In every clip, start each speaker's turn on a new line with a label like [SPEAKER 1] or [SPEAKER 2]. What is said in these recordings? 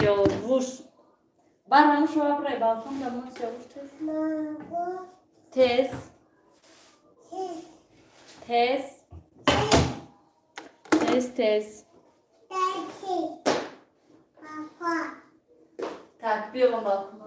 [SPEAKER 1] Сёвуш. Барам шо брай балкон дамон сёвуш тез. Тез. Тез. Тез. Так, бегом балкон.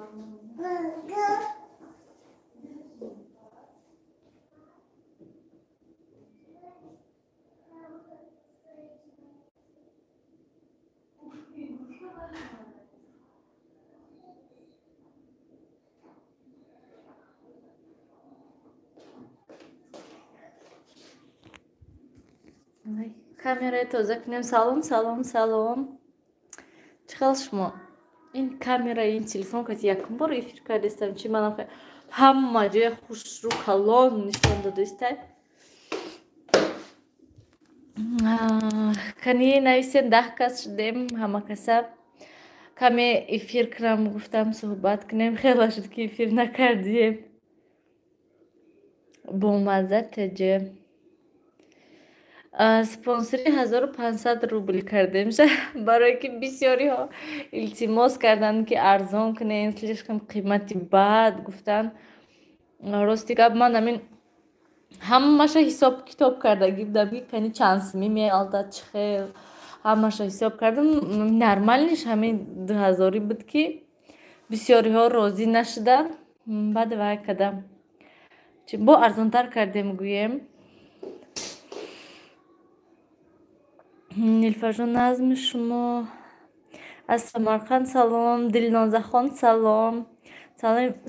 [SPEAKER 1] Kamerayı tozaknem salom. Çıkalışma. این کامرا این تلفن که یکم بار افیر کرده استم چی منم خیلی همه جای خوش رو کلان نشان داده استم کنی نویسیم 10 کس شدیم همه کسا کمی افیر کنم گفتم صحبت کنیم خیلی شد که افیر نکردیم با مزه تجه спонсори 1500 рубл кардем барое ки бисёриҳо илтимос карданд ки арзон кунен слишком қимати бад гуфтанд рости гап ман амин ҳамаша ҳисоб китоб кардаги будам ки кани чанд сими меалдад чӣ хел ҳамаша ҳисоб кардам нормалниш ҳамин 2000 буд ки бисёриҳо розӣ нашуданд баъд вай кардам бо арзонтар кардем гӯем ниЛфарҷон назми шумо аз Самарқанд салом Дилнозахон салом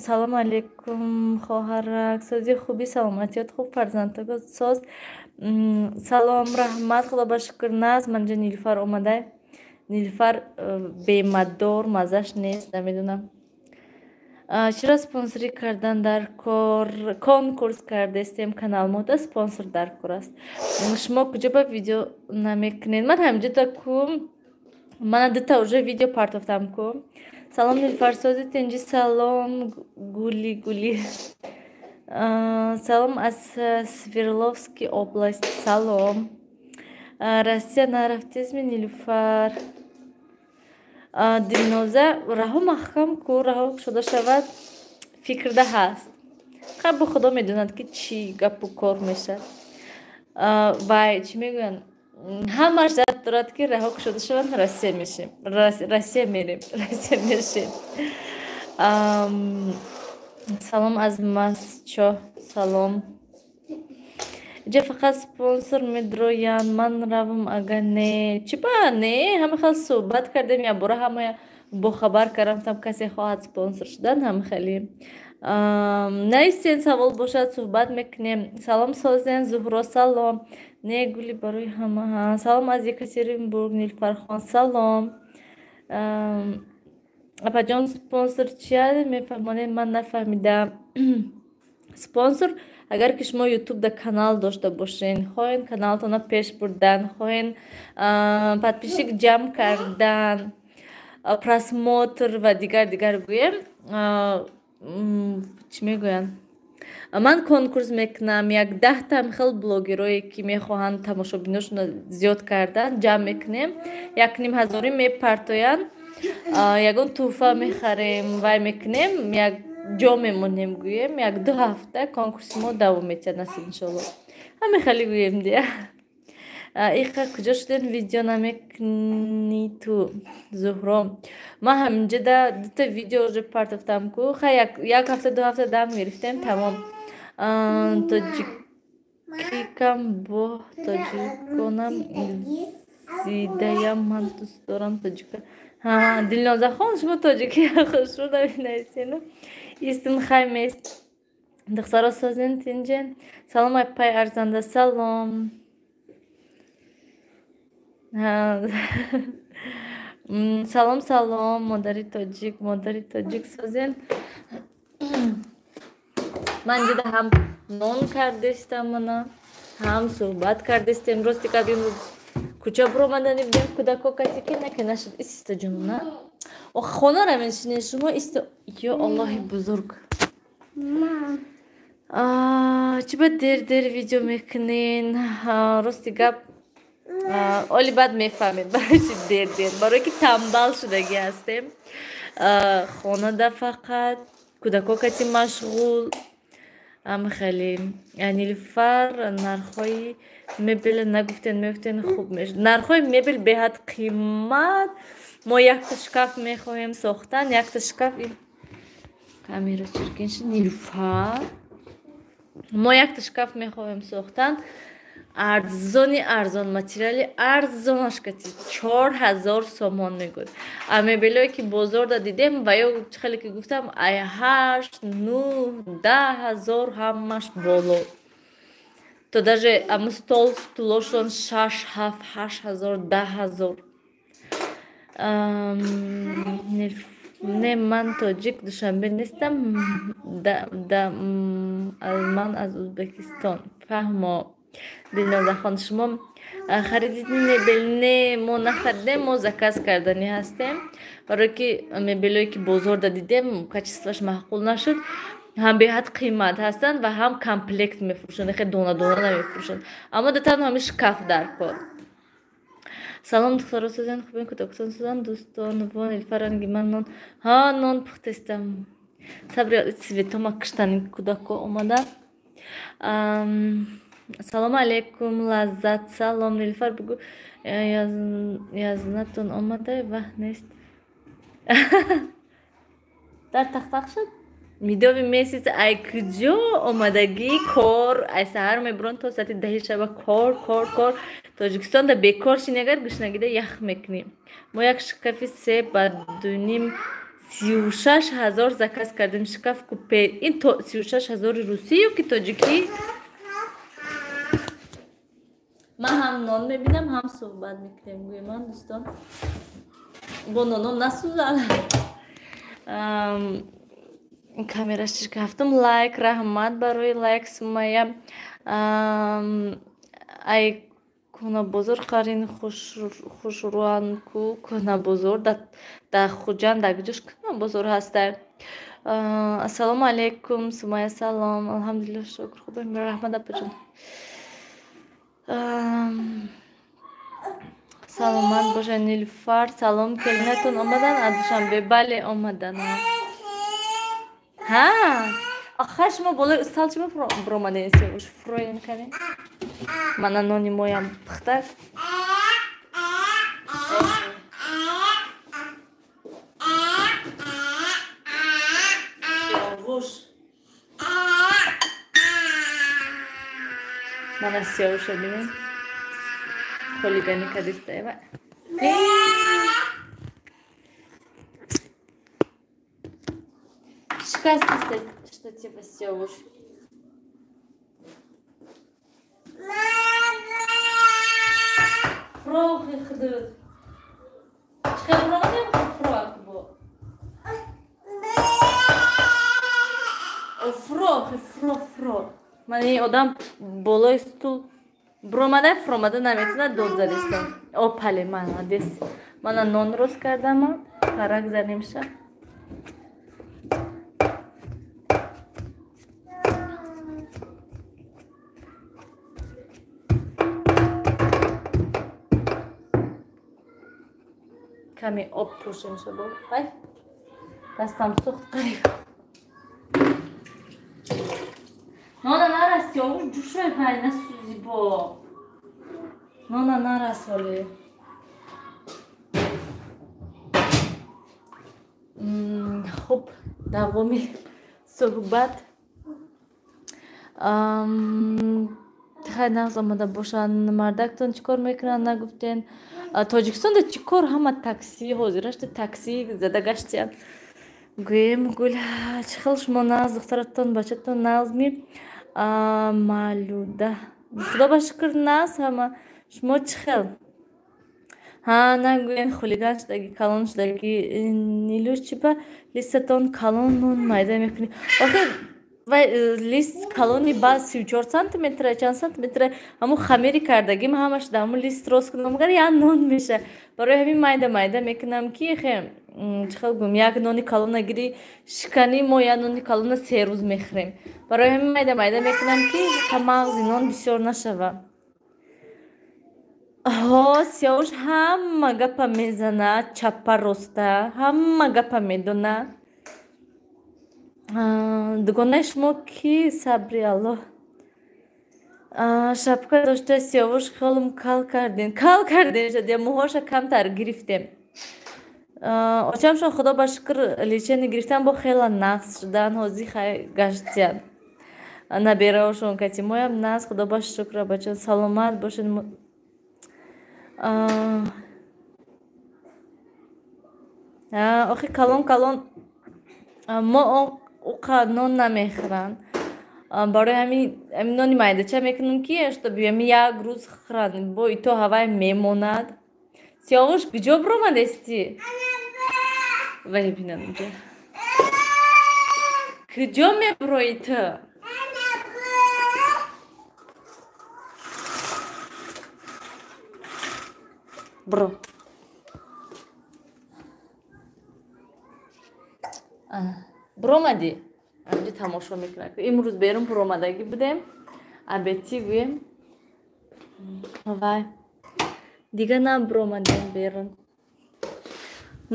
[SPEAKER 1] салом алейкум хоҳарак сози хуби саломатиёт хуб фарзандтагот соз салом раҳмат худо ба шукр назм манҷа нилфар омадай нилфар бемаддор мазаш нест намедунам чиро спонсорӣ кардан дар конкурс кардестем канал мода спонсор дар кор аст шумо куҷо ба видео намекунед ман ҳамҷода ку мана дута уже видео партофтам ку салом нилфарсози тенҷи салом гули салом аз Свердловский область салом Россия нарафтизми нилфар дилноза раҳо маҳкам ку раҳо шуда шавад фикрда ҳаст хаб худо медонад ки чӣ гапу кор мешавад вай чӣ мегӯянд ҳамаш зард дорад ки раҳо шуда шавад Россия мешем Россия мерем Россия мешем салом аз Масчо салом иҷа фақат спонсор медроянд ман равам ага не чӣ ба не ҳама хел суҳбат кардем якбора ҳама бохабар кардам там касе хоҳад спонсор шудан ҳама хеле нависен савол бошад суҳбат мекунем салом созен Зуҳро салом не гули барои ҳама салом аз Екатеринбург Нилфархон салом апаҷон спонсор чия мефаҳмонед ман нафаҳмидам спонсор агар ки шумо ютубда канал дошта бошен хоҳен каналтона пеш бурдан хоҳен подписчик ҷамъ кардан просмотр ва дигар гӯем чӣ мегӯянд ман конкурс мекунам як 10 хел блогерое ки мехоҳанд тамошобиношона зиёд кардан ҷамъ мекунем 1500 мепартоянд ягон туҳфа мехарем вай мекунем як ҷо мемонем гӯем як 2 ҳафта конкурси мо давом метиҳад насиб иншолло ҳаме хеле гӯем дия иқа куҷо шуден видео намекунӣ ту Зуҳро ман ҳаминҷода 2 видео уже партофтам ку як ҳафта 2 ҳафта дам гирифтем тамом тоҷикикам бо тоҷиконам زیده‌ام من دوست دارم تاجیک. ها دلنازا خان شما تاجیکی خوش رو نبینید نه اسم خیلی است دخترا سازن تینجن سلام پای ارزنده سلام سلام سلام مادری تاجیک سازن من دیده هم نون کردستم منا هم صحبت کردستم راستی که بیم کجا برو مدنی بیم کودکو کسی که نشد است جنونه و خونه را منشینه شما است یا الله بزرگ چی با دیر ویدیو میکنین راستی گپ اولی بعد میفهمید برای چی دیر برای که تنبل شدگی هستیم خونه ده فقط کودکو کسی مشغول خیلی نیلوفر نرخ‌های مبل نگفتن خوب میشه نرخ‌های مبل به حد قیمت ما یک تا شکاف میخواهیم ساختن یک تا شکاف این کامیرا چرکنش نیلوفر ما یک تا شکاف میخواهیم ساختن ارزان ماتریالی ارزانش کتی 4000 سومان میگود مبلایی که بازار دا دیدم و یا خیلی که گفتم 8 9 10,000 همش بالا تو даже столошон 6 7 8,000 10,000 не من таҷик душанбе нестам ман аз узбекистон фаҳмо дилнозахон шумо харидидин мебел не мо нахаридем мо заказ кардани ҳастем барое ки мебелое ки бозорда дидем качествоаш маъқул нашуд ҳам беҳад қимат ҳастанд ва ҳам комплект мефурӯшанд хеле дона намефурӯшанд аммо да танҳо ҳамин шкаф дар кор салом духтаро созен хубин кӯдакутон созан дӯстон вон илфаранги ман нон пухтастам сабри светома киштани кӯдако омада салому алейкум лаззат салом нилфар бугу язнатон омада ваҳ нест дар тахтақ шуд мидови месяц ай куҷо омадагӣ кор ай саҳар мебурон то соати 10 шаба кор тоҷикистонда бекор шини агар гушнагида ях мекунем мо як шкафи 3 ба 2.5 36,000 заказ кардем шкаф купе ин то 36,000 русию ки тоҷикӣ ман ҳам нон мебинам ҳам суҳбат мекунем гӯйман дӯстон бо нонон насӯзад камераш чирка ҳафтум лайк раҳмат барои лайк сумая ай кӯнабозор қарин хушруанку кӯнабозор да хуҷан да куҷош кӯнабозор ҳаста ассалому алейкум сумая салом алҳамдулилла шукр хубем раҳмат апаҷон саломат боша нилфар салом келинатон омадан аз душанбе бале омадан ها آخر شما بالای استال چی برآمده نیستی وش فروی میکنی من نانی مویم پختر سیاوش من سیاوش ببینیم خلیگانی کدیسته و Шкаф что типа сёвуш. Фрох их дают. Шкафронем фрох бо. Фрох. Мани одам болой стул бромада фромада наметуна дод задистам. Опале мана дес. Мана нон роз кардам, парак занемша. کمی آب پوشش میشه بود خیلی دستم سخت قریب نانا نرس یا اون جوش میکنی نسوزی با نانا نرس حالی خب دوامی صحبت хай нағз омада бошан мардактон чикор мекунанд нагуфтен тоҷикистонда чикор ҳама такси ҳозирашти такси зада гаштиянд гӯем гул чӣ хел шумо нағз духтаратон бачатон нағз ми малуда худо ба шукр нағз ҳама шумо чӣ хел нагӯен хулиган шудаги калон шудаги нилӯ чӣ ба листатон калонон майда мекунӣ вай лист калони ба 34 сантиметра чанд сантиметра ҳамун хамири кардагим ҳама шуда ҳамун лист рост кунам гар як нон меша барои ҳамин майда майда мекунам ки хе чӣ хел гӯям як нони калона гири шикани мо як нони калона 3 рӯз мехӯрем барои ҳамин майда майда мекунам ки та мағзи нон бисёр нашава сиёвуш ҳама гапа мезанад чапа роста ҳама гапа медонад дугонаи шумо кӣ сабри аллоҳ шапка дошта сиёвуш хелум кал кардем шуд мӯҳоша камтар гирифтем очамшон худо ба шукр личени гирифтан бо хела нағз шудан ҳозир хай гаштиянд набераошон кати моям нағз худо ба шукр бачон саломат бошед охи калон мо уқа нон намехӯранд барои ҳамин нони майдача мекунам ки што биёми як рӯз хӯранд бо ито ҳавай мемонад сиёвуш куҷо биромадести вай бинам инҷа куҷо мебурои ту биро биромадӣ амҷо тамошо мекунад имрӯз берун биромадагӣ будем абети гӯем вай дига набиромадем берун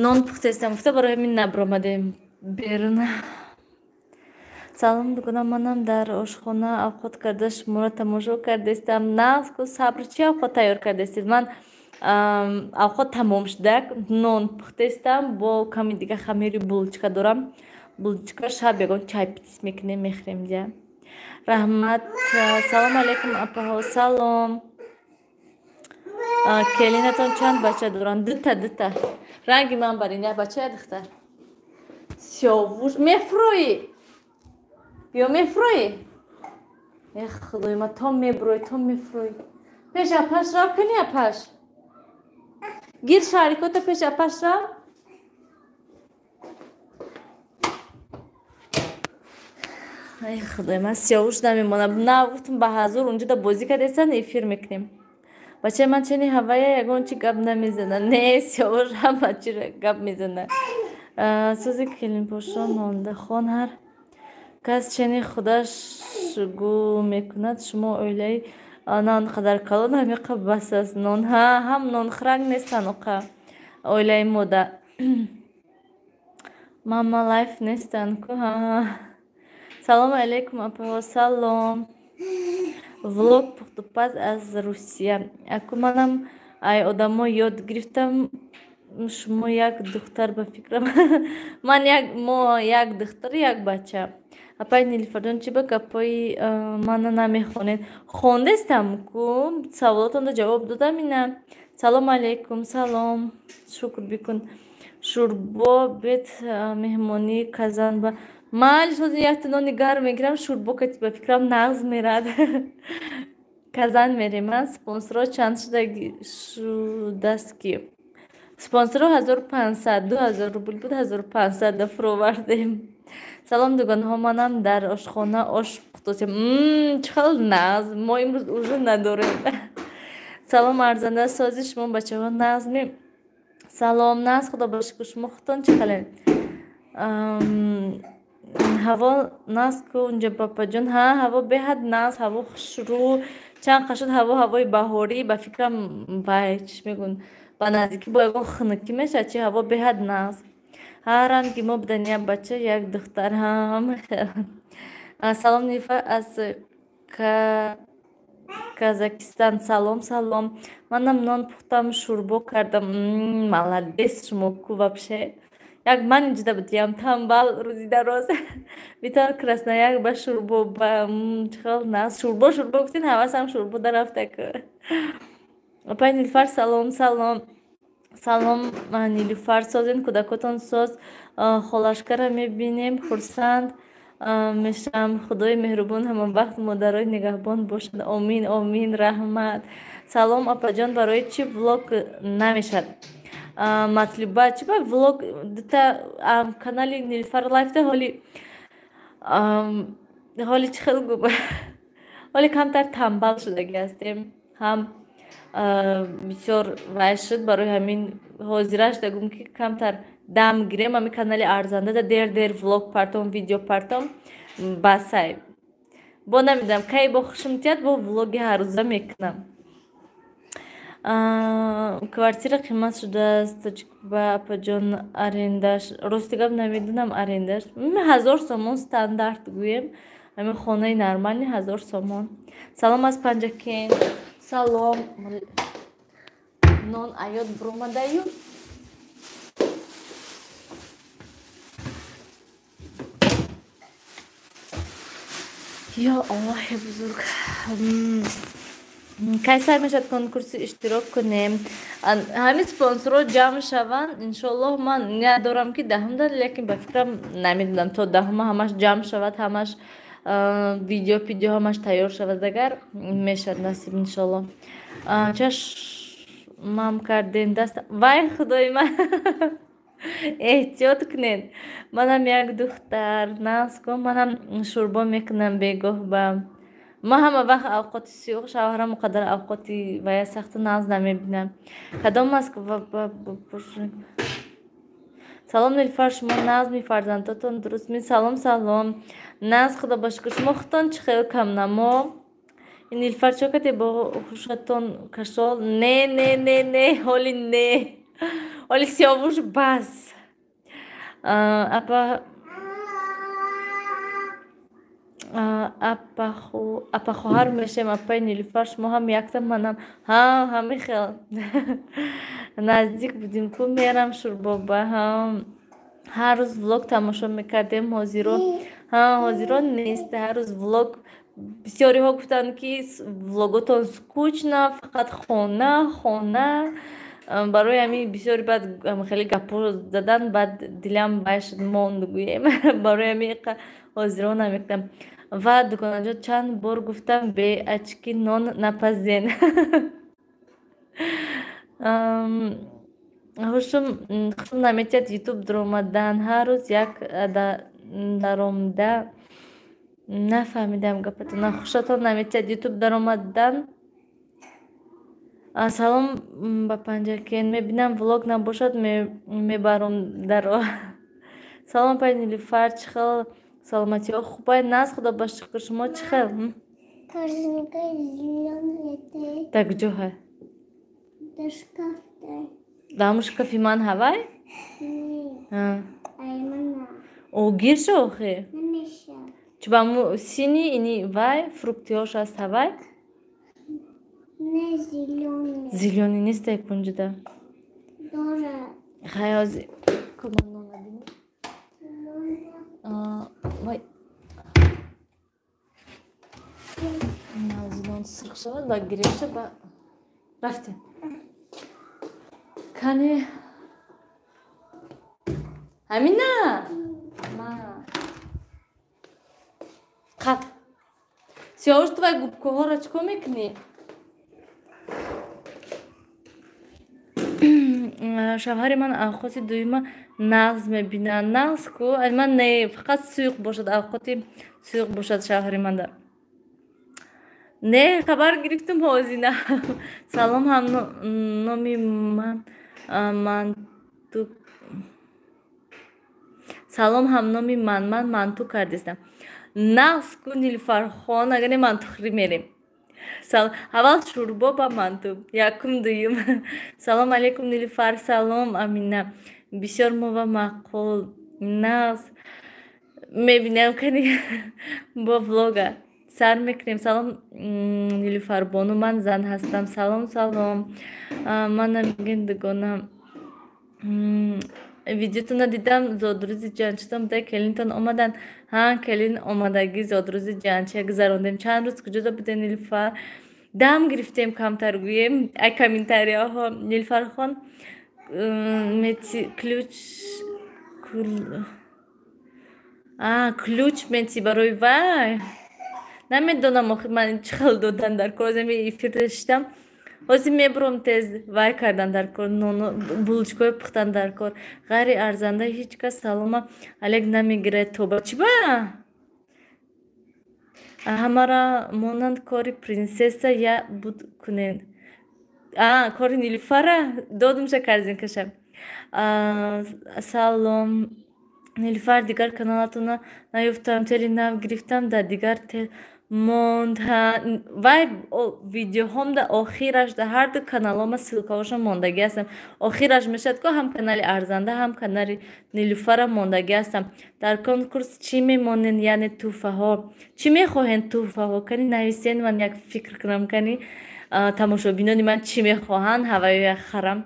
[SPEAKER 1] нон пухтестам гуфта барои ҳамин набиромадем берун салом дугонам манам дар ошхона авқот карда шуморо тамошо кардестам нағз ку сабр чӣ авқот тайёр кардестед ман авқот тамом шуда нон пухтестам бо ками дига хамири булочка дорам булочка шаб ягон чай питис мекунем мехӯрем дия раҳмат салом алейкум апаҳо салом келинатон чанд бача доранд дута ранги ман барин як бача як духтар сиёвуш мефурӯӣ биё мефурӯӣ худои ман то мефурӯӣ пеш апаш рав кани апаш гир шарикота пеш апаш рав худои ман сиёвуш намемонад нагуфтум ба ҳазур унҷо да бозӣ кардестан эфир мекунем бачаи ман чени ҳавая ягон чи гап намезанад не сиёвуш ҳама чи гап мезанад сӯзи келинпошо нондахон ҳар кас чени худаш гӯ мекунад шумо оилаи на он қадар калон ҳамиқа бас аст нон ҳам нонхӯранг нестан оқа оилаи мода мама лайф нестан ку салому алейкум апаҳо салом влог пухтупаз аз русия аку манам ай одамо ёд гирифтам шумо як духтар ба фикрам мо як духтар як бача апай нилуфарҷон чӣ ба гапои мана намехонед хондестам ку саволотонро ҷавоб додам ина салому алейкум салом шукр бикун шӯрбо бет меҳмонӣ казан ба майли ҳозир якта нони гарм мегирам шӯрбо кати ба фикрам нағз мерад казан мерем спонсорро чанд шудаст ки спонсорро 1500 2000 рубл буд 1500 да фуровардем салом дугонаҳо манам дар ошхона ош пухтосем чӣ хел нағз мо имрӯз уже надорем салом арзанда сози шумо бачаҳо нағзми салом нағз худо ба шукр шумо худтон чӣ хален ҳаво нағз ку унҷа бапаҷон ҳаво беҳад нағз ҳаво хушрӯ чанд қа шуд ҳавои баҳорӣ ба фикрам вай чиш мегӯн ба наздикӣ бо ягон хунукӣ мешавад чи ҳаво беҳад нағз ҳар ранги мо будан як бача як духтар салом нилуфар аз казакистан салом манам нон пухтам шӯрбо кардам маладес шумо ку вообще як ман инҷода будиям танбал рӯзи дароз битор краснояк ба шӯрбо ба чихел нас шӯрбо гуфтин ҳавасам шӯрбо дарафтаку. Апай Нилуфар салом салом. Салом Нилуфар созин кӯдакотон соз холашкара мебинем хурсанд мешавам. Худои меҳрубон ҳамавақт модарои нигаҳбон бошад. Омин омин раҳмат. Салом апаҷон барои чӣ влог намешад? Матлуба чӣ ба влог дита канали Нилуфар лайфда ҳоли чӣ хел губа ҳоли камтар танбал шудаги ҳастем. Ҳам бисёр вай шуд барои ҳамин ҳозира шудагум ки камтар дам гирем. Ҳамин канали арзандада дер влог партом видео партом басай бо намедонам кай бо хушум тиёд бо влоги ҳаррӯза мекунам. Квартира қимат шудааст ба апаҷон арендаш рости гап намедонам арендаш 1000 сомон стандарт гӯем. Ҳамин хонаи нормали 1000 сомон. Салом аз Панҷакен. Салом нон аёд буромадаю. ё Аллоҳи бузург. Кай сар мешавад конкурси иштирок кунем. Ҳамин спонсорро ҷамъ шаванд иншоаллоҳ. Ман ният дорам ки даҳумда лекин ба фикрам намедонам то даҳума ҳамаш ҷамъ шавад ҳамаш видео ҳамаш тайёр шавад агар мешавад насиб иншоаллоҳ. Чашмам карден даст вай худои ман эҳтиёт кунед. Манам як духтар нағз кун манам шӯрбо мекунам бегоҳ ба ман ҳама вақт авқоти сиёҳ шавҳарам қадар авқоти вая сахту нағз намебинам. Кадом аст салом Нилуфар шумо назми фарзандатон дуруст ми салом салом нағз худо ба шукр шумо худтон чӣ хел камнамо Нилуфар чо каде бо хушатон кашол не ҳоли не ҳоли сиёвуш бас апа хоҳар мешавем апаи Нилуфар шумо ҳам яктам манам ҳамин хел наздик будим ку мерам шӯрбоба ҳар рӯз влог тамошо мекардем ҳозиро нест ҳар рӯз влог. Бисёриҳо гуфтанд ки влоготон скучно фақат хона барои ҳамин бисёри баъд хеле гапҳо задан баъд дилам вай шуд монд гӯем барои ҳамин ҳозиро намекунам. Ва дуконаҷо чанд бор гуфтам бе ачки нон напазен. ҳушум наметиҳад ютуб даромадан ҳар рӯз як даромда нафаҳмидам гапатона хушатон наметиҳад ютуб даромадан. Салом ба Панҷакен мебинам влог набошад мебаром даро. Салом апай Нилуфар чӣ хел саломатиҳо хубай нағз худо ба шукр шумо чӣ хел дар куҷо ҳай дар ҳамун шкафи ман ҳавай гир шо охе чӣ ба ҳамун сини ини вай фруктиҳош аст ҳавай зелёни нест як кунҷуда хаёзи вай назилон сирх шавад ба гиреша ба рафтем кане ҳамина қап сиёвуш ту вай губкоҳоро чӣ кор мекунӣ шавҳари ман авқоти дуюма нағз мебинад нағз ку ман не фақат сӯйқ бошад авқоти сӯйқ бошад шавҳари манда не хабар гирифтум ҳозина. Салом ҳамноми манту салом ҳамноми ман манту кардистам нағз ку Нилуфархон агар не мантухӯрӣ мерем аввал шӯрбо ба манту якум дуюм. Салом алейкум Нилуфар салом Амина бисёр мова маъқул нағз мебинем кани бо влога сар мекунем. Салом Нилуфар бону ман зан ҳастам. Салом манам мегӯям дугона Videotuna didam zodruzi janchidam da kelinton omadan. Ha kelin omadagi zodruzi janchiya guzarondem. Chand rӯз куҷода буде Нилуфар? Дам гирифтем камтар гӯем. Ай комментарияҳо Нилуфархон мети ключ ключ мети барои вай. Намедонам охир ман чӣ хел додан дар кор озами эфир доштам. Ҳозир мебурам тез вай кардан дар кор, булочкаҳои пухтан дар кор. Ғайри арзанда ҳеҷ кас салома алек намегирад тоба. Чӣ ба? Ҳамара монанд кори принсесса я буд кунен. Кори Нилуфара додумша корзинкаша. Салом Нилуфар, дигар каналатона наёфтам, тели нав гирифтам, дар дигар тел монд. Вай видеоҳом да охираш да ҳар ду каналома силкаҳоша мондаги ҳастам. Охираш мешад ко ҳам канали арзанда, ҳам канали Нилуфара мондаги ҳастам. Дар конкурс чӣ мемонен, яъне тӯҳфаҳо? Чӣ мехоҳен тӯҳфаҳо? Кани нависен, ман як фикр кунам, кани тамошобинони ман чӣ мехоҳанд, ҳаваёя харам.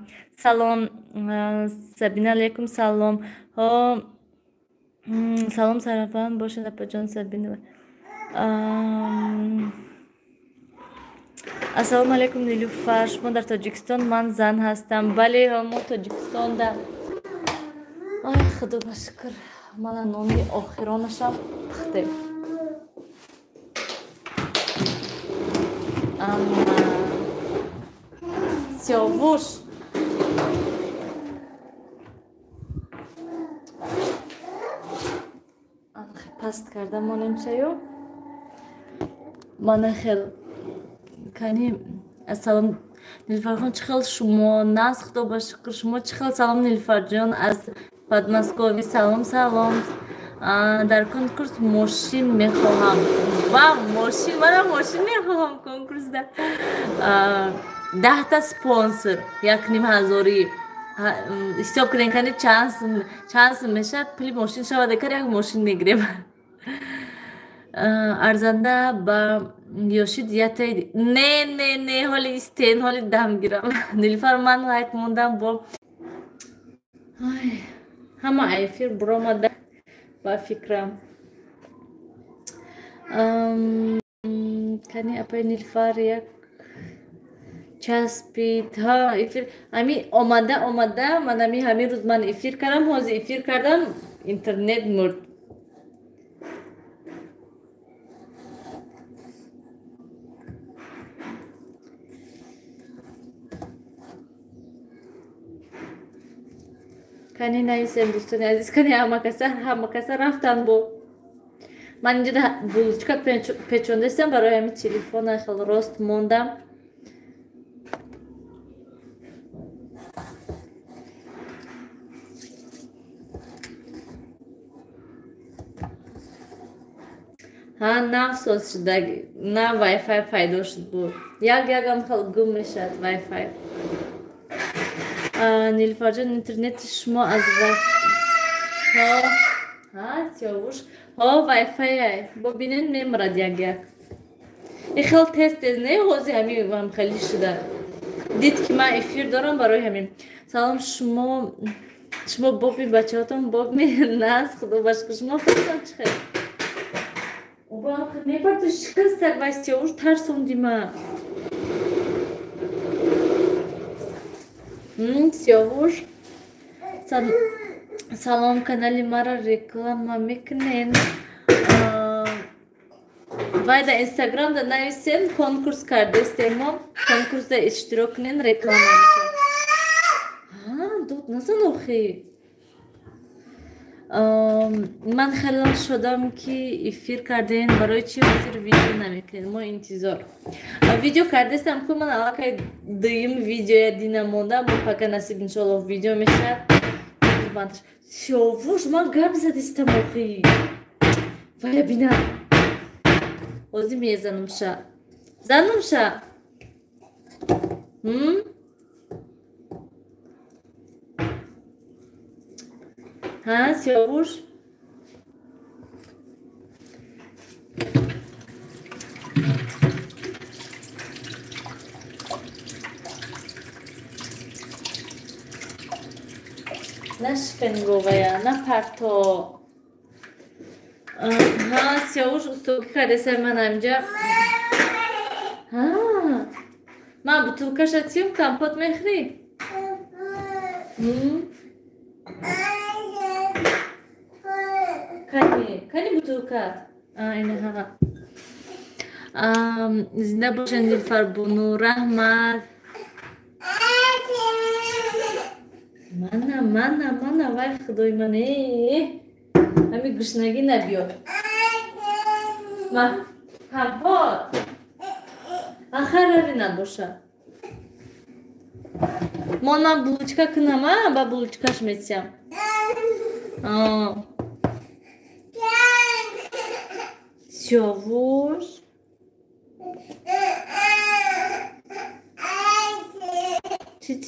[SPEAKER 1] Салом Сабина, алейкум салом. Салом сарабан бошад апаҷон Сабина. Ассалому алейкум Нилуфар, шумо дар Тоҷикистон? Ман зан ҳастам. Бале, мо Тоҷикистонда. Ай худо ба шукр, мана нони охиронашам пухтем. Сиёвуш паст карда монемчаю. Мана хел кани ассалом Нилуфархон, чӣ хел шумо? Нас худо ба шукр. Шумо чӣ хел? Салом Нилуфарҷон аз Подмоскови. Салом салом. Дар конкурс мошин мехоҳам. Вау, мошин, манам мошин мехоҳам конкурсда. 10 та спонсор 1500 ҳисоб кунем, кани чанд сум мешавад, пули мошин шавад, декар як мошин мегирем. Арзанда ба ёшид ятаи не ҳоли истен, ҳоли дам гирам. Нилуфар, ман лайк мондам бо ҳама эфир буромада ба фикрам. Кани апай Нилуфар як часпид. Эфир ами омада ман ами ҳамин рӯз ман эфир кардам, ҳозир эфир кардам, интернет мурд. Кани нависем дӯстони азиз, кани ҳама каса рафтан бо ман инҷода булочка печондастам, барои ҳамин телефона хел рост мондам. Нав соз шуда, на вайфай пайдо шуд бо ягам хел гум мешавад вайфай. Нилуфарҷон, интернети шумо аз сиёвуш вайфай бо бинен мемурад як. хел тез не ҳозир ҳамин хелӣ шуда. Дид ки ман эфир дорам, барои ҳамин. Салом шумо боби бачаҳотон боб нас худо ба шукр. Шумо худтон чӣ хел? Непарту шикастак вай сиёвуш тарсонди ман. Сиёвуш, салом, канали мара реклама мекунен. Вай да Инстаграм да нависен, конкурс кардестем мо, конкурсда иштирок кунен, реклама мешавад. Дуд назан охи. Ман хеле шодам ки эфир кардем, барои чи ҳозир видео намекунем? Мо интизор. Видео кардестам ку ман аллакай дуюм видеоя дина монда, мо пака насиб иншоллоҳ видео мешавад. Сиёвуш, ман гап задистам охи. Вая бина. Ҳозир мезанумша. Занумша. Сиёвуш. نه شکنگوه یا نه پرتو ها سیاوش استوکی کرده سر من همجا ها من بطولکش اتیم کمپوت میخری کنی بطولکت اینه ها زنده باشن نیلوفر بونو رحمت منم وای خدای منه همین گشنگی نبیاد من کمپوت آخر روی نباشه من بلوچکا کنم با بلوچکاش میتیم سیاوش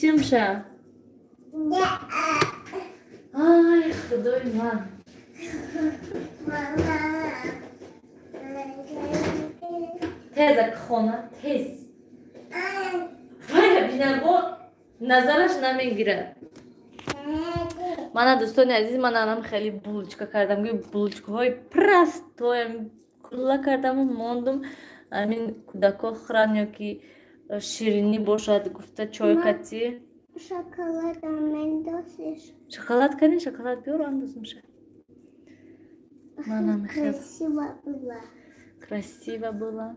[SPEAKER 1] چی میشه؟ آی خدای من تیز خونه تیز وای بینر با نظرش نمیگیره من دوستان عزیز من الان خیلی بلوچکا کردم که بلوچکا های پرست تویم کلا کردم و موندم همین کودکا خورن یا که شیرینی باشد گفته چای کتی
[SPEAKER 2] شکلات من دوستش
[SPEAKER 1] شکلات کنی شکلات بیار انداز میشه منم خیلی красиво было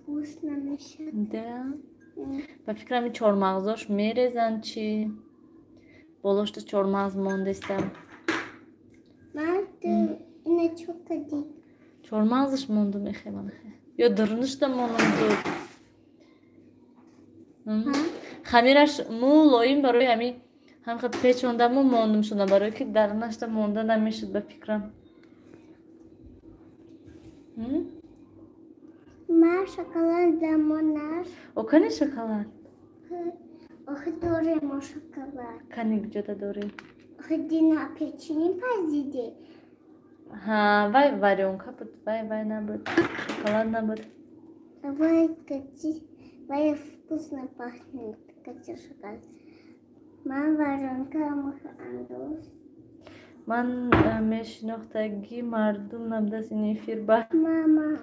[SPEAKER 2] вкусно میشه
[SPEAKER 1] да با فکرم این چهارمغزاش میریزن چی بالاشتا چهارمغز موندستم
[SPEAKER 2] من اینه چوکدی
[SPEAKER 1] چهارمغزش مونده میخوای من یا درونش da مونده خمیرش مولایم برای همین هم پیچوندم و موندم شدم برای که درونش da مونده نمیشد به فکرم
[SPEAKER 2] من شکلات دمونر
[SPEAKER 1] او کنی شکلات
[SPEAKER 2] آخه دوره ما شکلات
[SPEAKER 1] کنی کجا داری
[SPEAKER 2] آخه دینا پیچینی پزیده
[SPEAKER 1] ها وای وارونکا بود وای نبود شکلات نبود
[SPEAKER 2] وای کچی وای вкусно пахнет کچی شکلات من وارونکا اندوز
[SPEAKER 1] من میشناختگی مردم نبدست این افیر با
[SPEAKER 2] ماما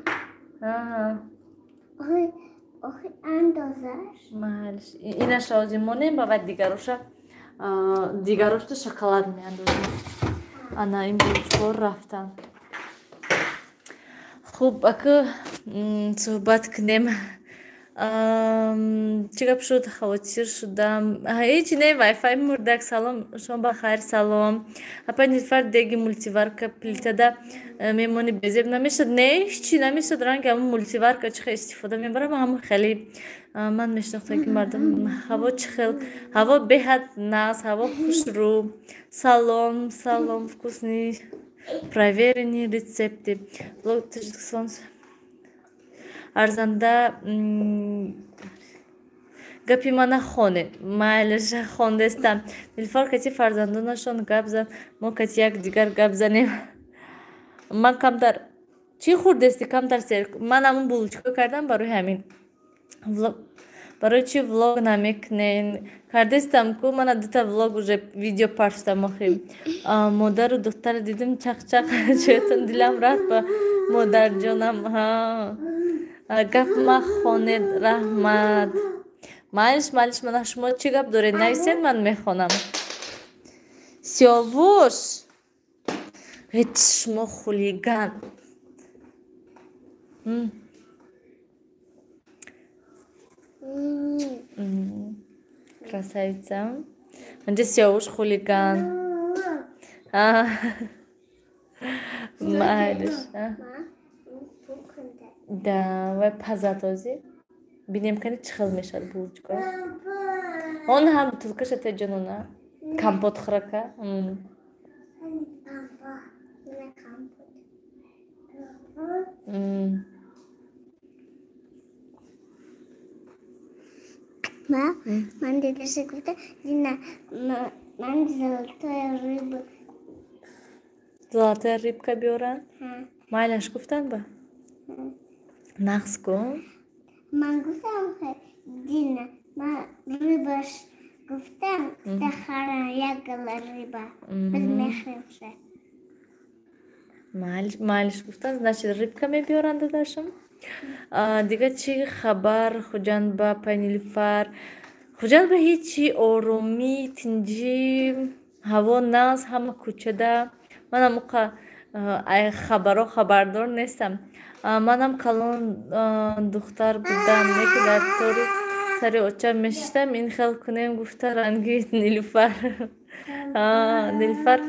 [SPEAKER 1] آها
[SPEAKER 2] آخه اندازش
[SPEAKER 1] محلش اینش آزیمونه با دیگروش تو شکلات میاندازیم انا این بلوچکا رفتن خوب اگه صحبت کنیم چی گپ شد خاطر شدم هیچ نه وای فای مردک سلام شما بخیر سلام اپا نیلوفر دیگه مولتیوارکا پلیتادا میمونی بزرگ نمیشد نه هیچی نمیشد رنگ همون مولتیوارکا چه استفاده میبرم همون خیلی من میشناختم که مردم هوا چخل هوا بهت ناز هوا خوش رو سلام вкусный проверенные рецепты арзанда гапи мана хоне майлаш хондестам нилфар кати фарзандонашон гап зад мо кати як дигар гап занем ман камтар чӣ хурдести камтар сер ман ҳамун булочка кардам барои ҳамин барои чӣ влог намекунен кардестам ку мана дута влог уже видео парстам охи модару духтара дидим чақчақ чӯтон дилам рафт ба модарҷонам гап махонед раҳмат малиш мана шумо чӣ гап доред нависед ман мехонам сиёвуш ҳеч шумо хулиган красавица анҷа сиёвуш хулиган малиш давай пазатози бинем кани чӣ хел мешавад булочка он ҳам бутулкашате ҷанона компот хӯрака
[SPEAKER 2] من دیدش گفته دینا من
[SPEAKER 1] золотая рыбка биёранд майлаш гуфтанд ба нақс кун
[SPEAKER 2] من گفتم دینا من رibаш گفتم بخرن یک گلر ریبا بمیخریمشه
[SPEAKER 1] مالش گفتن значит рыбка میبیارن داداشم. دیگه چی خبر خوجان با پنیلفر خوجان به هیچی آرومی تنجی هوا ناز همه کوچه منم موقع خبرها خبردار نیستم. منم کلان دختر بودم که در طوری سری اوچه میشتم این خیلی کنیم گفته رنگی نیلوفر نیلوفر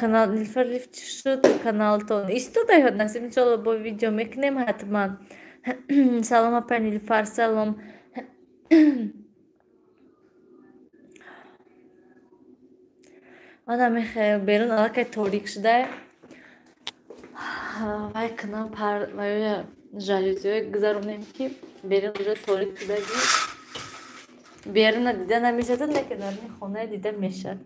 [SPEAKER 1] канал Нилфар лифт шуд каналтон истодай ҳод насиб иншалло бо видео мекунем ҳатман. Салом апа Нилфар салом. мана мехел берун аллакай торик шуда вай канал пар вай жалюзиҳои гузаронем ки берун уҷо торик шудаги беруна дида намешад лекин дар хона дида мешад.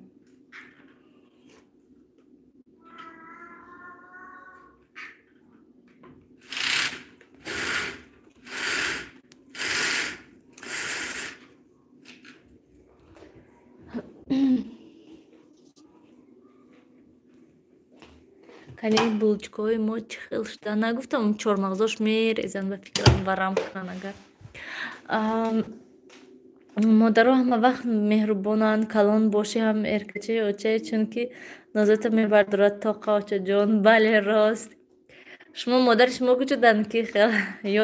[SPEAKER 1] Кани булочкаҳои мо чӣ хел шуда нагуфтам чормағзош мерезан ва фикрам варам кунан агар модаро ҳама вақт меҳрубонанд калон бошӣ ҳам эркачаи очае чунки нозата мебардорад тоқа очаҷон. Бале рост шумо модари шумо кучуданд ки хел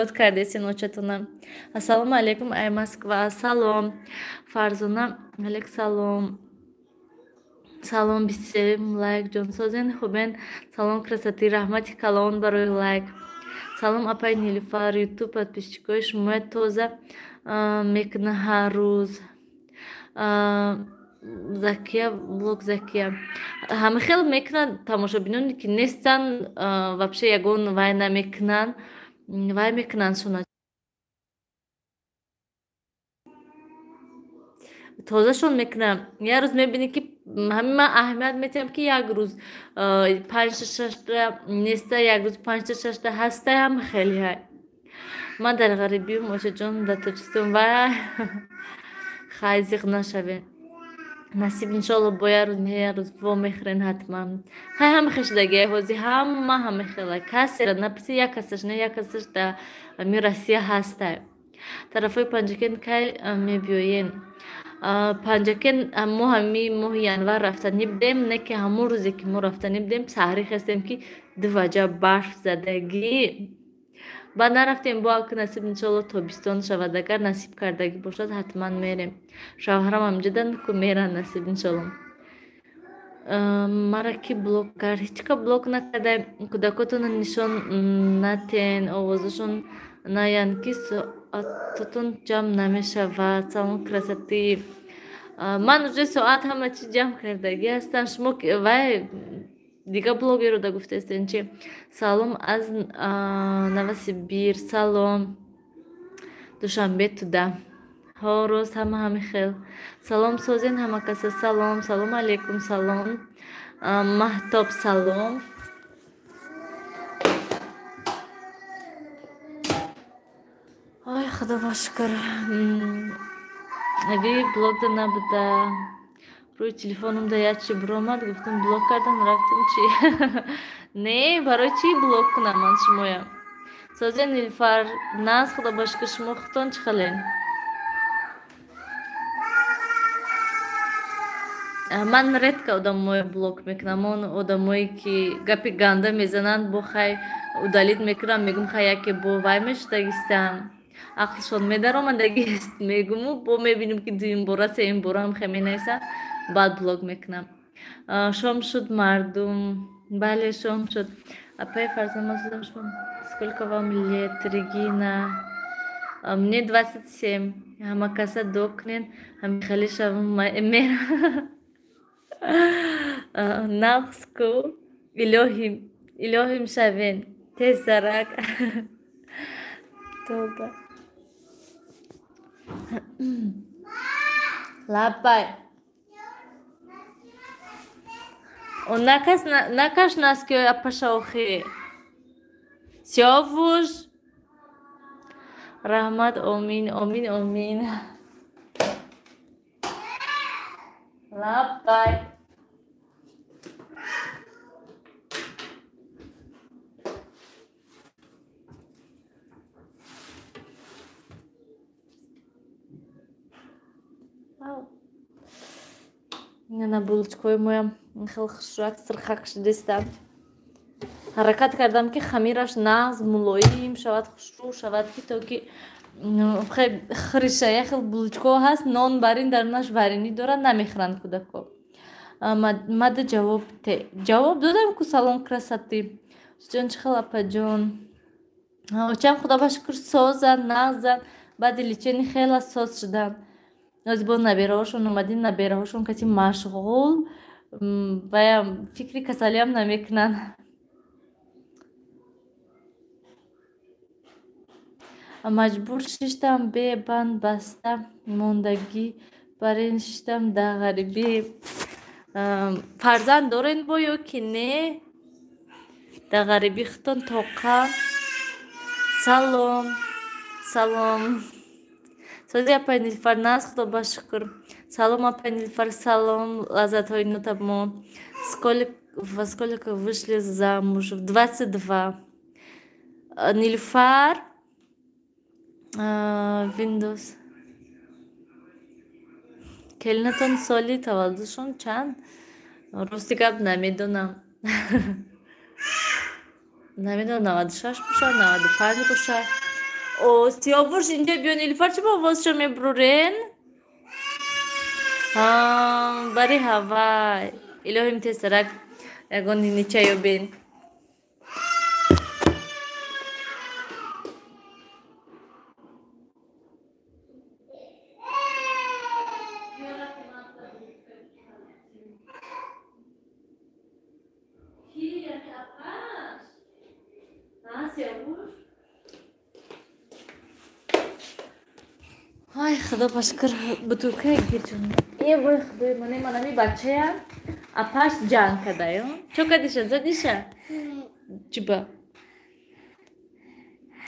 [SPEAKER 1] ёд кардесин очатонам. Ассалому алайкум ай Москва салом Фарзона алейк салом. Салом бисем лайк ҷонсозен хубен салом красоти раҳмати калон барои лайк. Салом апай Нилуфар ютуб подписчикои шумои тоза мекуна ҳар рӯз. Закия влог Закия ҳама хел мекунанд тамошобиноне ки нестан вообще ягон вай намекунанд вай мекунанд шуна тозашон мекунам. Як рӯз мебинӣ ки ҳамин ман аҳамият метиҳам ки як рӯз 5-6 неста як рӯз 5-6 ҳаста ҳам хеле ҳай. Ман дар ғарибиюм очаҷон дар Тоҷикистон вай хайзиқ нашавем. Насиб иншалло бо як рӯз вомехӯрен ҳатман. Хай ҳама хешдагиҳои ҳозир ҳама хела касера написи як касаш не як касаш дар ами Россия ҳастай. Тарафҳои Панҷакен кай мебиёен? Панҷакен мо ҳамин моҳи январ рафтанӣ будем не ки ҳамон рӯзе ки мо рафтанӣ будем саҳрӣ хестем ки 2 ваҷа барф задагӣ баъд нарафтем бо ак насиб иншалло тобистон шавад агар насиб кардагӣ бошад ҳатман мерем. Шавҳарам ҳамҷуданд ку меранд насиб иншалло. Мара ки блок кард ҳечка блок накардай кӯдакотонро нишон натен овозашон наянд ки соататон ҷамъ намешавад. Салом красоти ман уҷа соат ҳама чи ҷамъ кардагӣ ҳастам шумо вай дига блогеро да гуфтастен чи? Салом аз Новосибир салом душанбе туда ҳороз ҳама хел салом созен ҳама каса салом салом алейкум салом маҳтоб салом. ой худова шукр ви блогда набуда рӯи телефонумда як чи биромад гуфтам блок кардам рафтам чи не барои чи блок кунам ман шумоям созен Нилуфар нас худова шукр шумо хутон чӣ хален? Ман редка одамои блок мекунам. Он одамое ки гапи ганда мезананд бо хай удалит мекунам мегум хай яке бо вай мешудагистанд ақлшон медаромадагист мегуму бо мебинем ки дуюм бора сеюм бора ҳам хе менависанд баъд блок мекунам. Шом шуд мардум. Бале шом шуд. Апай Фарзона шумо сколько вам лет? Регина мне 27. Ҳама каса докунен ҳами хеле шавам мера нағз ку илоҳим шавен тезарак тоба лаббай накаш наски апашаохи сиёвуш раҳмат омин омин омин. Лапай. на булочкои моям хел хушак сирхак шудистам. ҳаракат кардам ки хамираш нағз мулоим шавад, хушрӯ шавад, ки то ки хириша яхел булочко ҳаст, нон барин дарунаш варенӣ дорад, намехӯранд кӯдако. мада ҷавоб додам ку салом красоти. ҷон чӣ хел апаҷон? очам худо ба шукр созанд, нағзанд, баъди личени хела соз шуданд. озибо набераҳошон омадин, набераҳошон каси машғул ваям фикри касалиам намекунанд. маҷбур шиштам бе банд баста мондагӣ бар ин шиштам да ғарибӣ. фарзанд дорен бо ё ки не? да ғарибӣ хитон тоқа. салом салом. сози апай нилфар наст, худо ба шукр. салом апай нилфар, салом лаззатҳои нотамон. во сколько вышли замуж? В 22. нилфар Windows. келинатон соли таваллудшон чанд? рости гап намедонам. намедонам 96 бошад, 95 бошад. сиёвуш инҷо биё. нилфар чӣ бо овозшо мебурен? бари ҳавай. илоҳим тесарак ягон нинича ёбен. ай худо ба шукр бутулкаи гирҷон. вой худои ман, манами бачаям апаш ҷанг кадаё. чо кадиша? задиша? чӣ ба?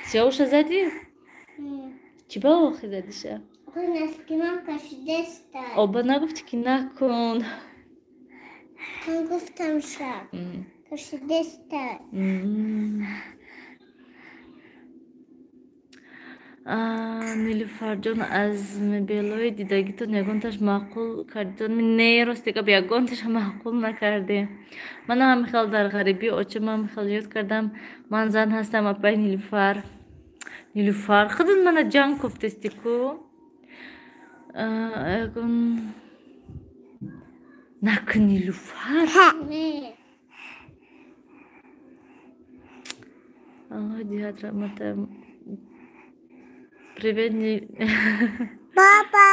[SPEAKER 1] сиёвуша зади? чӣ ба охи задиша? оба нагуфтӣ ки накун?
[SPEAKER 2] Ман гуфтам шаб кашидаста.
[SPEAKER 1] нилуфарҷон, аз мебелои дидагитон ягонташ маъқул кардитон? не, рости гап ягонташа маъқул накардем. манам ҳамихел дар ғарибӣ очам ҳамихел ёд кардам ман зан ҳастам. апай нилуфар. нилуфар худат мана ҷанг гуфтести ку? ягон наку нилуфар? аллоҳ диҳад раҳматам. привет
[SPEAKER 2] баба.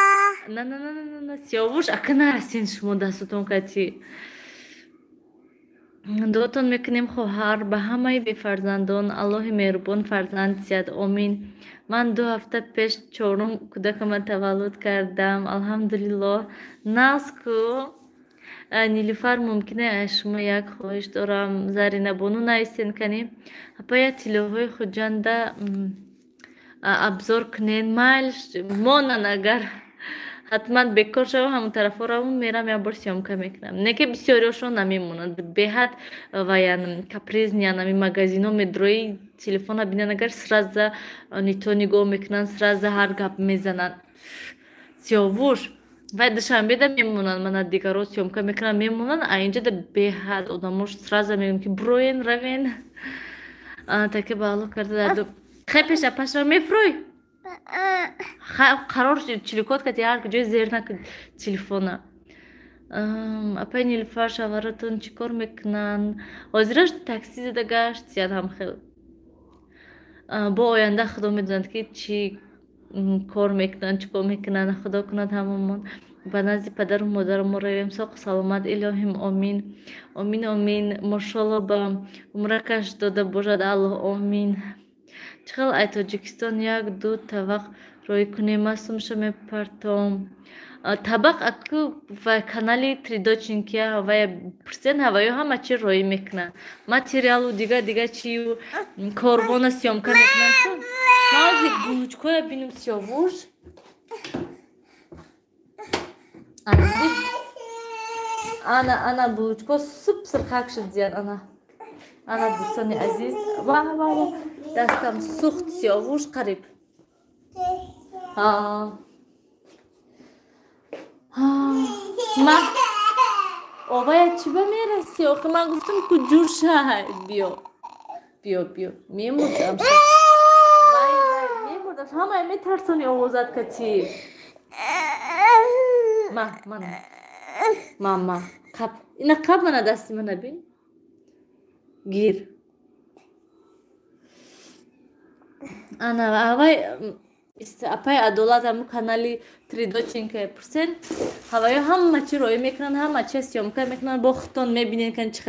[SPEAKER 1] на сиёвуш ака нарасин шумо дастутон кати. дуотон мекунем хоҳар ба ҳамаи бефарзандон. аллоҳи меҳрубон фарзанд диҳад. омин. ман 2 ҳафта пеш 4 кӯдакамро таваллуд кардам. алҳамдулиллоҳ. нағз ку? нилуфар, мумкина аз шумо як хоҳиш дорам. заринабону нависен канӣ. апая тиллоҳои хуҷанда абзор кунен. майл монан агар ҳатман бекор шавам, ҳамон тарафо равам, мерам як бор сёмка мекунам. не ки бисёриҳошон намемонанд, беҳад ваян капризнян. ами магазино медрои телефона бинан, агар сразу нито нигоҳ мекунанд, сразу ҳар гап мезананд. сиёвуш вай душанбеда мемонанд, мана дигаро сёмка мекунам мемонанд, а инҷода беҳад одамош сразу мегӯям ки буроен равен. таки ба аллоҳ карда дарду хай пеша пашро мефурӯй. қарор чиликот кати ҳар куҷои зер накун телефона. апай нилуфар, шаваратон чӣ кор мекунанд? ҳозираш такси зада гашт зияд ҳамхел. бо оянда худо медонад ки чӣ кор мекунанд, чӣ кор мекунанд. худо кунад ҳамамон ба назди падару модару мо равем соҳу саломат. илоҳим омин. омин омин. мошалло ба умракаш дода бошад аллоҳ. омин. чӣ хел ай тоҷикистон 1-2 табақ рӯй кунем? масумша мепартом. табақ аку ва канали тридочинкия вая пурсен ҳаваё ҳама чӣ рӯй мекунанд. материалу дига чию корвона сёмка мекунанд. ман ҳозир булочкоя бинем сиёвуш. ана булочко супер хак шуд зиян ана дӯстони азиз ва дастам сухт сиёвуш қариб ма овая чӣ ба мераси охи ман гуфтам ку ҷур шай биё мемурдам ҳамаи метарсони овозат кати ма қаб ина қаб мана дасти мана бин гир ана авай апай адолат аму канали тридоченка пурсен ҳаваё ҳама чӣ роӣ мекунанд ҳама чи сёмка мекунанд бо хутон мебинед кан чӣ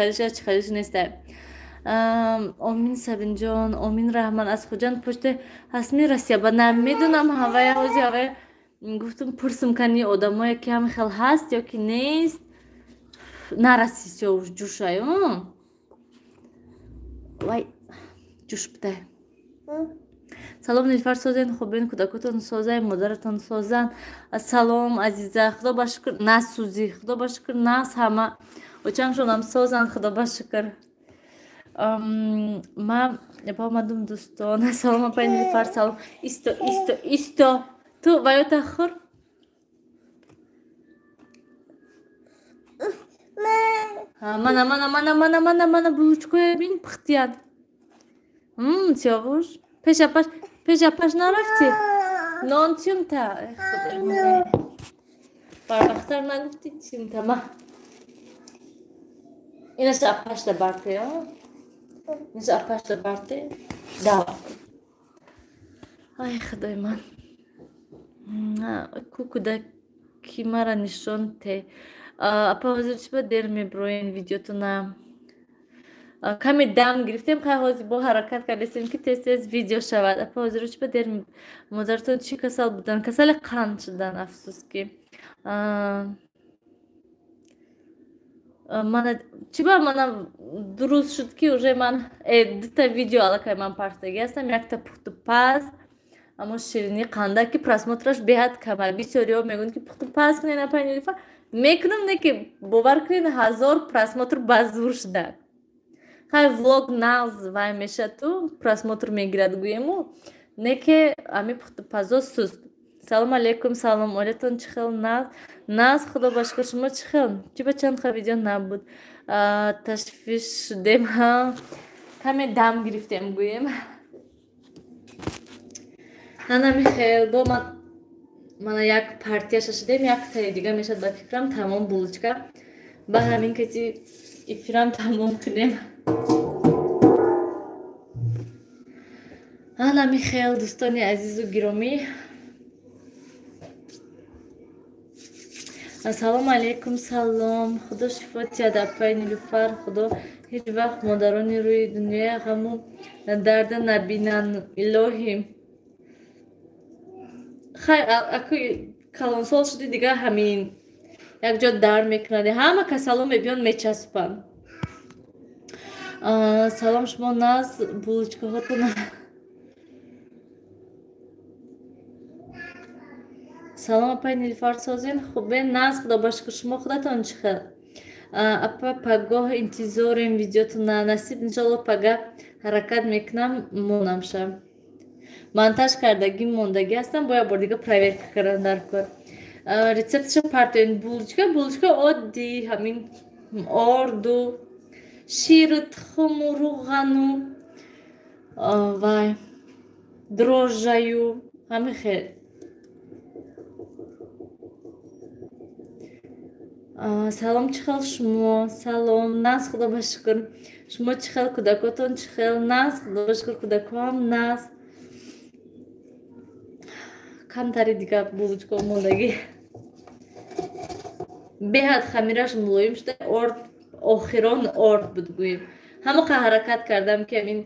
[SPEAKER 1] хариш неста омин сабинҷон омин раҳман аз хуҷанд почта ҳаст мерасия ба намедонам ҳавая ҳози ҳавая гуфтам пурсим кани одамое ки ҳами хел ҳаст ё ки нест нараси сёвуш ҷӯшай вай ҷӯш бидай салом нилфар созен хубен кӯдакотон созай модаратон созан салом азиза худо ба шукр нас сӯзи худо ба шукр нас ҳама очамшонам созан худо ба шукр ман ба омадум дӯстон салом апай нилфар салом исто ту ваёта хур мана булочкоя бин пухтиян сиёвуш пешапаш нарафти нон чимта барвақтар нагуфти чимта ма инаш апашда барте дава ай худои ман ку кӯдаки мара нишон те апа ҳозир чӣ ба дер меброен видеотона каме дам гирифтем хай ҳозир бо ҳаракат кардем ки тез видео шавад апа ҳозир чӣ ба дер модаратон чӣ касал будан касали қанд шудан афсуски чӣ ба мана ду рӯз шуд ки уже ман дута видео аллакай ман партаги ҳастам якта пухту паз аммо ширини қанда ки просмотраш беҳад камай бисёриҳо мегӯянд ки пухту паз кунед апай нилуфар мекунам не ки бовар кунед 1000 просмотр ба зур шуда хай влог нағз вай меша ту просмотр мегирад гӯему не ки ами пухту пазо суст салом алейкум салом олетон чӣ хел наз худо ба шукр шумо чӣ хел чӣ ба чанд ха видео набуд ташвиш шудем каме дам гирифтем гӯем нанами хел бо мана як партия шашидем яктаи дига мешад ба фикрам тамом булочка ба ҳамин каси эфирам тамом кунем нанами хел дӯстони азизу гиромӣ ассалому алейкум салом худо шифо диҳад апай нилуфар худо ҳеҷ вақт модарони рӯи дунёи ғаму дарда набинанд илоҳӣ хай аку калонсол шуди дига ҳамин якҷо дард мекунад ҳама касало мебиён мечаспанд салом шумо наз булочкаҳотон салом апай нилуфар созен хубен наз худо ба шукр шумо худатон чӣ хел апа пагоҳ интизорем видеотона насиб иншолло пага ҳаракат мекунам монамша монтаж кардагӣ мондагӣ ҳастам бояд бор дига проверка кардан дар кор рецептша партоен булочка оддӣ ҳамин орду ширу тухму руғану вай дрожжаю ҳамин хел салом чӣ хел шумо салом наз худо ба шукр шумо чӣ хел кӯдакотон чӣ хел наз худо ба шукр кӯдакоам наз камтари дига булочка мондагӣ беҳад хамираш мулоим шуда охирон орд буд гӯем ҳамақа ҳаракат кардам ки ҳамин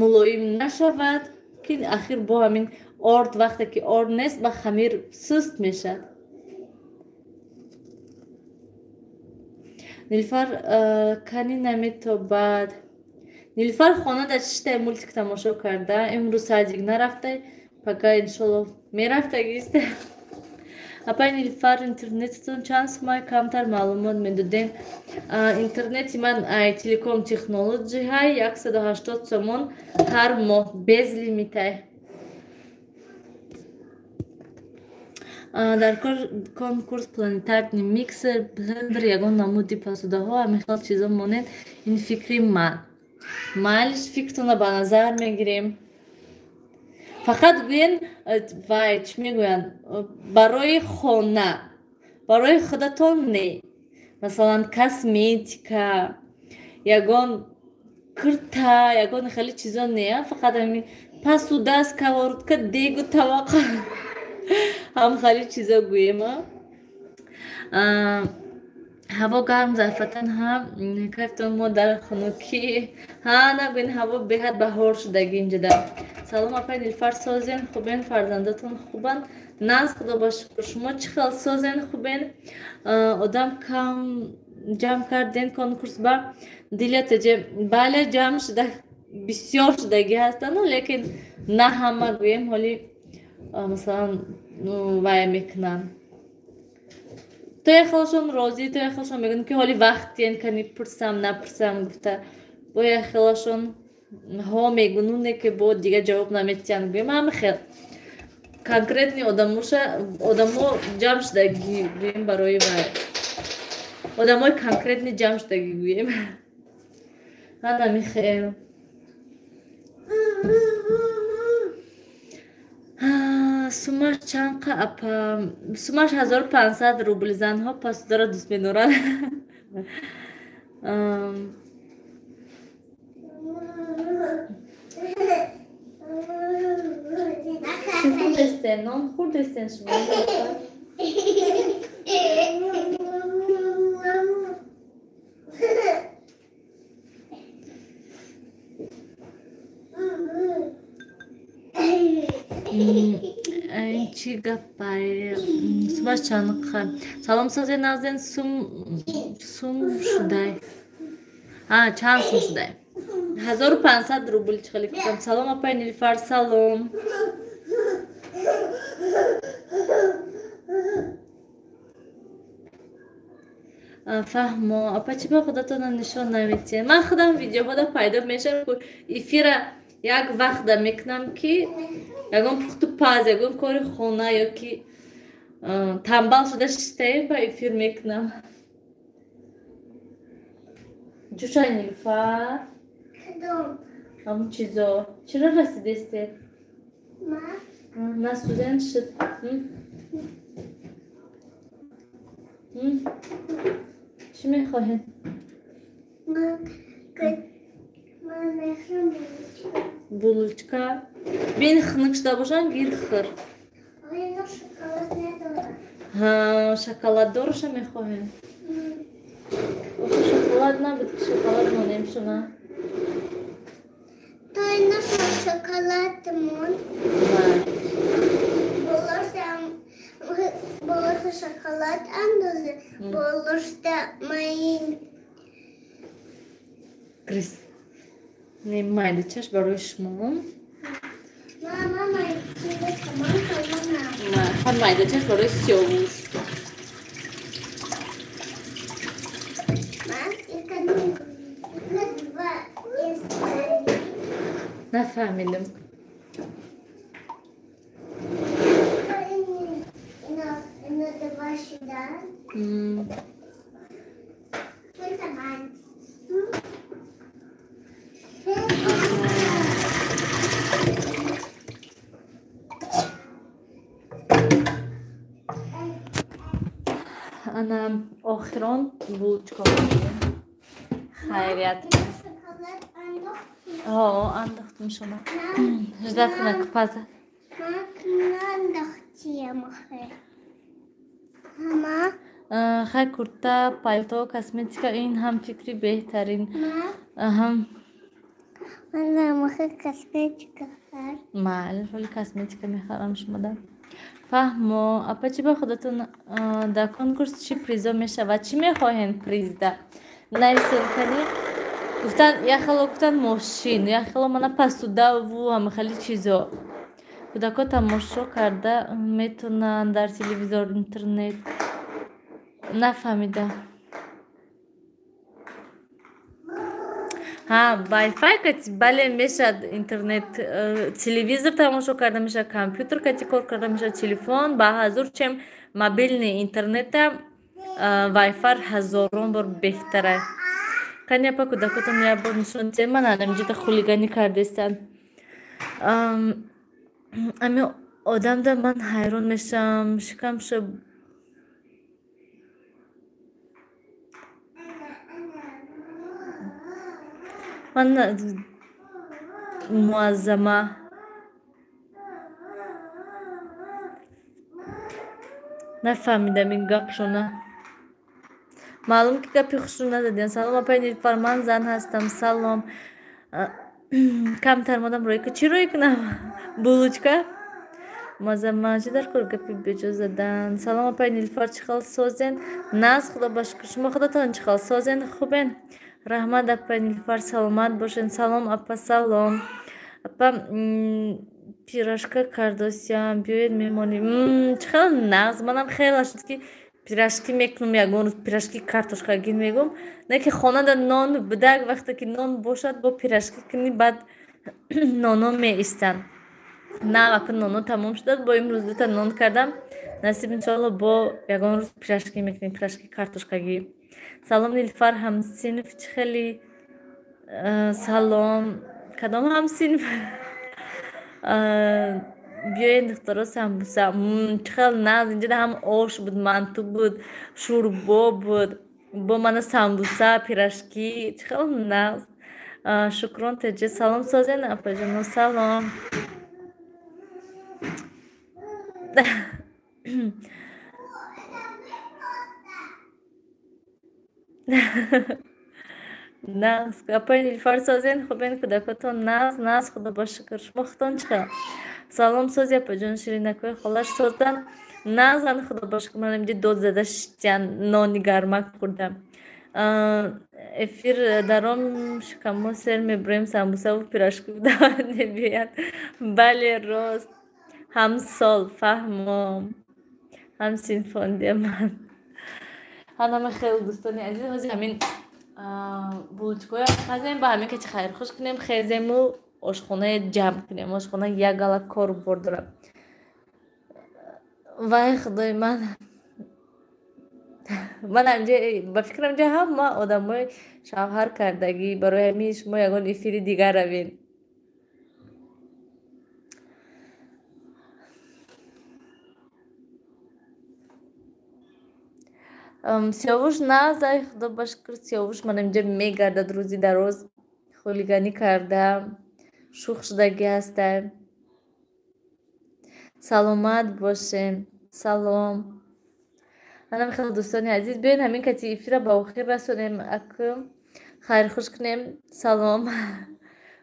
[SPEAKER 1] мулоим нашавад ки ахир бо ҳамин орд вақте ки орд нест ба хамир суст мешад нилуфар кани наметобад нилуфар хонада чиштай мультик тамошо карда имрӯз садик нарафтай пага иншолло мерафтагист апа Нилуфар интернетатон чанд сумай камтар маълумот медодем. Интернети ман телеком технологи ҳай 180 сомон ҳар моҳ без лимитай. дар конкурс планетарный миксер блендер ягон намуди посудаҳо ҳамин чизо монанд ин фикри ман. Майлиш фиктона ба назар мегирем. Фақат гӯен вай чӣ мегӯянд барои хона, барои худатон не. Масалан косметика, ягон курта, ягон хеле чизо не. Фақат ҳамин посуда, сковородка, дегу, тавақа ҳам хеле чизо гӯем. ҳаво гарм зарфатан ҳам кайфтон мо дар хунукӣ нагӯен ҳаво беҳад баҳор шудаги инҷода. Салом апай Нилуфар созен хубен, фарзандатон хубанд? Наз худо ба шукр. Шумо чӣ хел созен хубен? Одам кам ҷамъ карден конкурс ба дилатаҷе. Бале ҷамъ шуда бисёр шудагӣ ҳастанд, лекин на ҳама гӯем ҳоли масалан вай мекунанд. То яхелашон розӣ, то яхелашон мегӯянд ки ҳоли вақтиен кани пурсам напурсам гуфта. Бо яхелашон ҳо мегӯнуне ки бо дига ҷавоб наметиҳанд гӯем. Ҳама хел конкретни одамо ҷамъ шудагӣ гӯем барои вай. Одамои конкретни ҷамъ шудагӣ гӯем. Ҳана михел. Сумаш чанд апа? Сумаш 1500 рубл. Занҳо посударо дӯст медоранд. Чӣ хурдестен? Нон хурдестен шумо? Чӣ гапай? Сумаш чанд қа? Салом созен назен сум шудай. Чанд сум шудай? 1500 рубл. Чӣ хеле кӯтам. Салом апай Нилуфар. Салом. Фаҳмо апа чӣ ба худатона нишон наметиҳед? Ман худам видеоҳода пайдо мешавам ки эфира як вақта мекунам ки ягон пухту паз, ягон кори хона ёки танбал шуда шиштаем ба эфир мекунам. ҷӯшай Нилуфар. ҳамун чизо. Чиро расидестед? На студент шуд. Чӣ мехоҳед? Булочка. Бин хунук шуда бошанд гир хӯр. Шоколаддорша мехоҳед? Шоколад набуд ки шоколад монем шуна.
[SPEAKER 2] Той наша шоколадмон. Болоса шоколад андозе. Болошта маин.
[SPEAKER 1] Крис. Не майдачаш барои шумо.
[SPEAKER 2] Мама майдачаш мама.
[SPEAKER 1] Ҳам майдачаш барои сиёвуш. Нафаҳмидам. Ана охирон булочка. Хайрият. Андохтум шумо. Ждат кунак паза. Хай курта, палто, косметика ин ҳам фикри беҳтарин.
[SPEAKER 2] Косметика.
[SPEAKER 1] Майли, ҳоли косметика мехарам шумода. Фаҳмо, апа чӣ ба худатон дар конкурс чӣ призо мешавад? Чӣ мехоҳен призда? Нарисон кани гуфтанд яхело гуфтанд мошин, яхело мана посудаву ҳама хеле чизо. кӯдако тамошо карда метавонанд дар телевизор интернет. Нафаҳмидам. Wi-Fi кати бале мешавад интернет, телевизор тамошо карда мешавад, компютер кати кор карда мешавад, телефон ба ҳазур чем мобилни интернета Wi-Fi ҳазорон бор беҳтара. Кани апа кӯдакотон якбор нишон дидем, ман алимҷида хулиганӣ кардестанд. Ами одамда ман ҳайрон мешавам, шикамша ман муаззама нафаҳмидам ин гапшона. Маълум ки гапи хушрӯ назадиям. Салом апаи Нилуфар, ман зан ҳастам. Салом. Камтар модам рӯй ку. Чӣ рӯй кунам? Булочка? Муаззама чӣ дар кор гапи беҷо задан? Салом апаи Нилуфар, чӣ хел созен? Нас, худо ба шукр. Шумо худотон чӣ хел созен? Хубен? Раҳмат апаи Нилуфар, саломат бошен. Салом апа, салом. Апа пирашка кардосиям, биёед мемонем. Чӣ хел нағз? Манам хеле шуд ки пирашки мекунам, ягон рӯз пирашки картошкагӣ мегӯм. Не ки хонада нон будак, вақте ки нон бошад бо пирашки кунӣ, баъд ноно меистанд. На, вақти ноно тамом шудад, бо имрӯз дута нон кардам. Насиб иншоалло бо ягон рӯз пирашки мекунем, пирашки картошкагӣ. Салом Нилуфар, ҳамсинф чӣ хели? Салом. Кадом ҳамсинф? Биёед духтаро самбуса. Чӣ хел нағз? Инҷода ҳам ош буд, манту буд, шӯрбо буд, бо мана самбуса, пирашки. Чӣ хел нағз? Шукрон теҷе. Салом созен апаҷоно. Салом. Нағз. Апаи Нилуфар созен, хубен кӯдакотон? Нағз, худо ба шукр. Шумо худтон чӣ хел? Салом сози апаҷон, ширинакои холаш создан. Нағзан, худо ба шукр. Ман имҷи дод зада шитян, нони гармак хӯрдам. Эфир даром шикамо сер мебурем, самбусаву пирашки давад мебиёяд. Бале, рост. Ҳамсол, фаҳмом. Ҳамсинфон дияман. ҳанама хеле дӯстони азиз, ҳозир ҳамин булочкоя пазем, ба ҳамин качи хайрхуш кунем, хезему ошхонаи ҷамъ кунем. Ошхона як гала кору бор дорад. Вай худои ман. Ман ба фикрам ҷа ҳама одамои шавҳар кардагӣ, барои ҳамин шумо ягон эфири дигар равед. Сиёвуш назай, худо ба шукр. Сиёвуш ман инҷа мегардад рӯзи дароз, хулиганӣ кардам, шух шудагӣ ҳастам. Саломат бошен. Салом. ҳанам хеле дӯстони азиз, биёед ҳамин кати эфира ба охир расонем, аку хайрхуш кунем. Салом.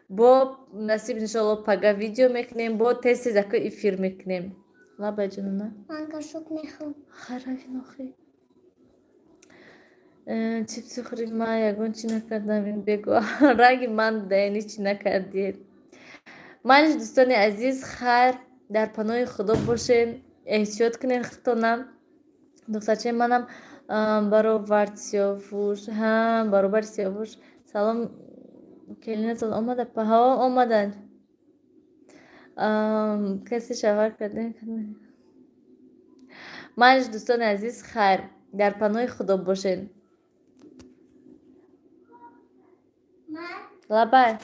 [SPEAKER 1] Бо насиб иншоалло пага видео мекунем, бо тез тез аку эфир мекунем. Лабаҷонона.
[SPEAKER 2] Ман кашок мехам.
[SPEAKER 1] Харавин охи. Чипси хӯрӣ, ман ягон чӣ накардам, ин бегу. Ранги ман даёни чӣ накардед. Маниш дӯстони азиз, хайр, дар паноҳи худо бошен, эҳтиёт кунен худтонам. Духтарчаи манам баробар Сиёвуш, баробари Сиёвуш. Салом, келинатон омада? Ҳо, омаданд. Касе шавҳар кардем? Маниш дӯстони азиз, хайр, дар паноҳи худо бошен. Лабай.